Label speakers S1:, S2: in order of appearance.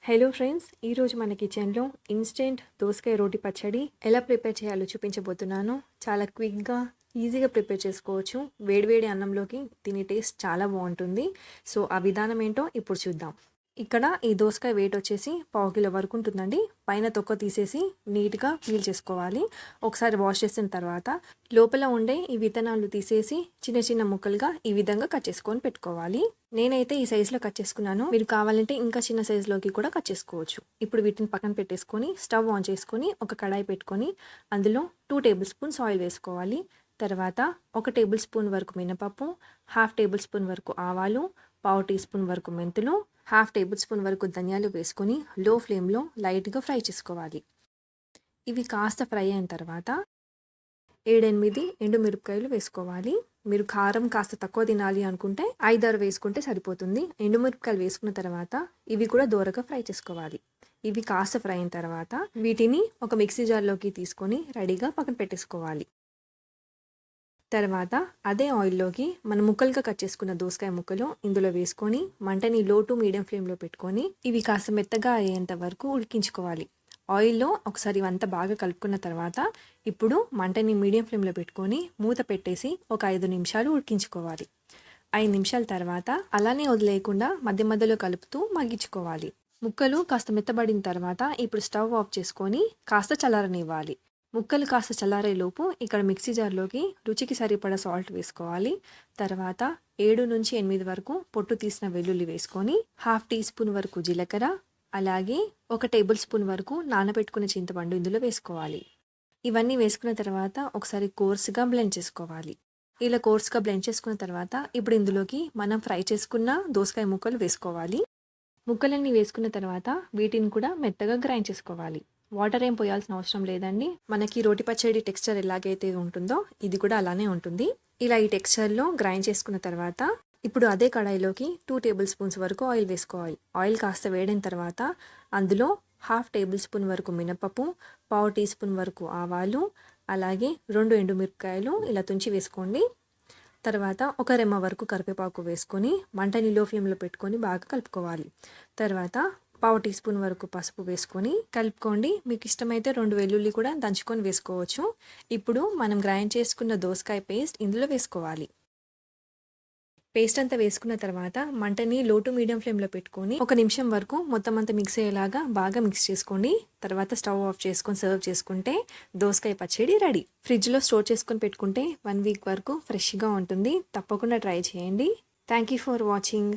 S1: Hello friends, ఈరోజు మన కిచెన్లో ఇన్స్టెంట్ దోసకాయ రోటి పచ్చడి ఎలా ప్రిపేర్ చేయాలో చూపించబోతున్నాను. చాలా క్విక్గా ఈజీగా ప్రిపేర్ చేసుకోవచ్చు. వేడివేడి అన్నంలోకి దీని టేస్ట్ చాలా బాగుంటుంది. సో ఆ విధానం ఏంటో ఇప్పుడు చూద్దాం. ఇక్కడ ఈ దోసకాయ వెయిట్ వచ్చేసి 1/2 కిలో వరకు ఉంటుందండి. పైన తొక్క తీసేసి నీట్గా పీల్ చేసుకోవాలి. ఒకసారి వాష్ చేసిన తర్వాత లోపల ఉండే ఈ విత్తనాలు తీసేసి చిన్న చిన్న ముక్కలుగా ఈ విధంగా కట్ చేసుకొని పెట్టుకోవాలి. నేనైతే ఈ సైజులో కట్ చేసుకున్నాను. మీరు కావాలంటే ఇంకా చిన్న సైజులోకి కూడా కట్ చేసుకోవచ్చు. ఇప్పుడు వీటిని పక్కన పెట్టేసుకొని స్టవ్ ఆన్ చేసుకొని ఒక కడాయి పెట్టుకొని అందులో 2 టేబుల్ స్పూన్స్ ఆయిల్ వేసుకోవాలి. తర్వాత 1 టేబుల్ స్పూన్ వరకు మినపప్పు, 1/2 టేబుల్ స్పూన్ వరకు ఆవాలు, 1/4 టీ స్పూన్ వరకు మెంతులు, 1/2 టేబుల్ స్పూన్ వరకు ధనియాలు వేసుకొని లో ఫ్లేమ్లో లైట్గా ఫ్రై చేసుకోవాలి. ఇవి కాస్త ఫ్రై అయిన తర్వాత 7-8 ఎండుమిరపకాయలు వేసుకోవాలి. మీరు కారం కాస్త తక్కువ తినాలి అనుకుంటే 5-6 వేసుకుంటే సరిపోతుంది. ఎండుమిరపకాయలు వేసుకున్న తర్వాత ఇవి కూడా దోరగా ఫ్రై చేసుకోవాలి. ఇవి కాస్త ఫ్రై అయిన తర్వాత వీటిని ఒక మిక్సీ జార్లోకి తీసుకొని రెడీగా పక్కన పెట్టేసుకోవాలి. తర్వాత అదే ఆయిల్లోకి మనం ముక్కలుగా కట్ చేసుకున్న దోసకాయ ముక్కలు ఇందులో వేసుకొని మంటని లో టు మీడియం ఫ్లేమ్లో పెట్టుకొని ఇవి కాస్త మెత్తగా అయ్యేంత వరకు ఉడికించుకోవాలి. ఆయిల్లో ఒకసారి ఇవంతా బాగా కలుపుకున్న తర్వాత ఇప్పుడు మంటని మీడియం ఫ్లేమ్లో పెట్టుకొని మూత పెట్టేసి ఒక 5 నిమిషాలు ఉడికించుకోవాలి. 5 నిమిషాల తర్వాత అలానే వదిలేయకుండా మధ్య మధ్యలో కలుపుతూ మగ్గించుకోవాలి. ముక్కలు కాస్త మెత్తబడిన తర్వాత ఇప్పుడు స్టవ్ ఆఫ్ చేసుకొని కాస్త చల్లారనివ్వాలి. ముక్కలు కాస్త చల్లారేలోపు ఇక్కడ మిక్సీ జార్లోకి రుచికి సరిపడా సాల్ట్ వేసుకోవాలి. తర్వాత 7-8 వరకు పొట్టు తీసిన వెల్లుల్లి వేసుకొని 1/2 టీ స్పూన్ వరకు జీలకర్ర, అలాగే 1 టేబుల్ స్పూన్ వరకు నానబెట్టుకున్న చింతపండు ఇందులో వేసుకోవాలి. ఇవన్నీ వేసుకున్న తర్వాత ఒకసారి కోర్స్గా బ్లెండ్ చేసుకోవాలి. ఇలా కోర్స్గా బ్లెండ్ చేసుకున్న తర్వాత ఇప్పుడు ఇందులోకి మనం ఫ్రై చేసుకున్న దోసకాయ ముక్కలు వేసుకోవాలి. ముక్కలన్నీ వేసుకున్న తర్వాత వీటిని కూడా మెత్తగా గ్రైండ్ చేసుకోవాలి. వాటర్ ఏం పోయాల్సిన అవసరం లేదండి. మనకి రోటి పచ్చడి టెక్స్చర్ ఎలాగైతే ఉంటుందో ఇది కూడా అలానే ఉంటుంది. ఇలా ఈ టెక్స్చర్లో గ్రైండ్ చేసుకున్న తర్వాత ఇప్పుడు అదే కడాయిలోకి 2 టేబుల్ స్పూన్స్ వరకు ఆయిల్ వేసుకోవాలి. ఆయిల్ కాస్త వేడిన తర్వాత అందులో 1/2 టేబుల్ స్పూన్ వరకు మినపప్పు, 1/4 టీ స్పూన్ వరకు ఆవాలు, అలాగే 2 ఎండుమిరపకాయలు ఇలా తుంచి వేసుకోండి. తర్వాత ఒక రెమ్మ వరకు కరివేపాకు వేసుకొని మంటని లో ఫ్లేమ్లో పెట్టుకొని బాగా కలుపుకోవాలి. తర్వాత 1/4 టీ స్పూన్ వరకు పసుపు వేసుకొని కలుపుకోండి. మీకు ఇష్టమైతే 2 వెల్లుల్లి కూడా దంచుకొని వేసుకోవచ్చు. ఇప్పుడు మనం గ్రైండ్ చేసుకున్న దోసకాయ పేస్ట్ ఇందులో వేసుకోవాలి. పేస్ట్ అంతా వేసుకున్న తర్వాత మంటని లో టు మీడియం ఫ్లేమ్లో పెట్టుకొని 1 నిమిషం వరకు మొత్తం అంతా మిక్స్ అయ్యేలాగా బాగా మిక్స్ చేసుకోండి. తర్వాత స్టవ్ ఆఫ్ చేసుకొని సర్వ్ చేసుకుంటే దోసకాయ పచ్చడి రెడీ. ఫ్రిడ్జ్లో స్టోర్ చేసుకొని పెట్టుకుంటే 1 వీక్ వరకు ఫ్రెష్గా ఉంటుంది. తప్పకుండా ట్రై చేయండి. Thank you for watching.